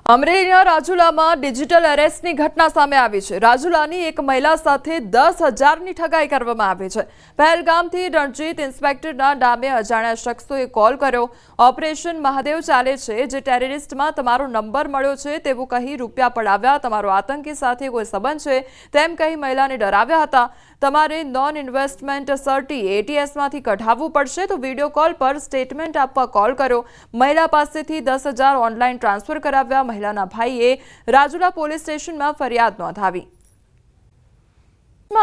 અમરેલીના રાજુલામાં ડિજિટલ એરેસ્ટની ઘટના સામે આવી છે। રાજુલાની એક મહિલા સાથે 10,000ની ઠગાઈ કરવામાં આવી છે। પહેલગામથી રણજીત ઇન્સ્પેક્ટરના નામે અજાણ્યા શખ્સોએ કોલ કર્યો। ઓપરેશન મહાદેવ ચાલે છે, જે ટેરરિસ્ટમાં તમારો નંબર મળ્યો છે તેવું કહી રૂપિયા પડાવ્યા। તમારો આતંકી સાથે કોઈ સંબંધ છે તેમ કહી મહિલાને ડરાવ્યા હતા। તમારે નોન ઇન્વેસ્ટમેન્ટ સર્ટી એટીએસમાંથી કઢાવવું પડશે તો વિડીયો કોલ પર સ્ટેટમેન્ટ આપવા કોલ કર્યો। મહિલા પાસેથી 10,000 ઓનલાઈન ટ્રાન્સફર કરાવ્યા। મહિલાના ભાઈએ રાજુલા પોલીસ સ્ટેશનમાં ફરિયાદ નોંધાવી।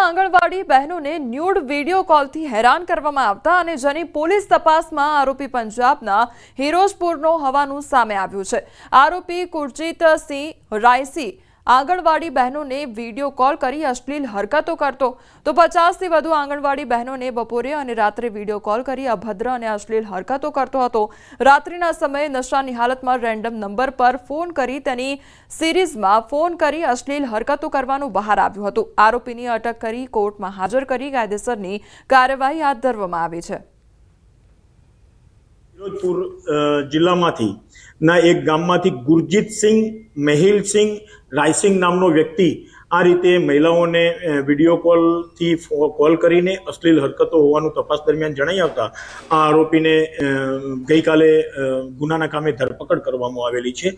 આંગણવાડી બહેનોને ન્યૂડ વિડીયો કોલથી હેરાન કરવામાં આવતા અને જેની પોલીસ તપાસમાં આરોપી પંજાબના હિરોજપુરનો હોવાનું સામે આવ્યું છે। આરોપી કુરજીતસિંહ રાયસી આંગણવાડી બહેનોને વિડીયો કોલ કરી અશ્લીલ હરકતો કરતો તો 50થી વધુ આંગણવાડી બહેનોને બપોરે અને રાત્રે વિડીયો કોલ કરી અભદ્ર અને અશ્લીલ હરકતો કરતો હતો। રાત્રિના સમયે નશાની હાલતમાં રેન્ડમ નંબર પર ફોન કરી તેની સિરીઝમાં ફોન કરી અશ્લીલ હરકતો કરવાનું બહાર આવ્યું હતું। આરોપીની અટક કરી કોર્ટમાં હાજર કરી કાયદેસરની કાર્યવાહી હાથ ધરવામાં આવી છે। હિરોજપુર જિલ્લામાંથી ના એક ગામમાંથી ગુરજીતસિંહ મેહિલસિંહ રાયસિંહ નામનો વ્યક્તિ આ રીતે મહિલાઓને વિડીયો કોલથી કોલ કરીને અશ્લીલ હરકતો હોવાનું તપાસ દરમિયાન જણાઈ આવતા આ આરોપીને ગઈકાલે ગુનાના કામે ધરપકડ કરવામાં આવેલી છે।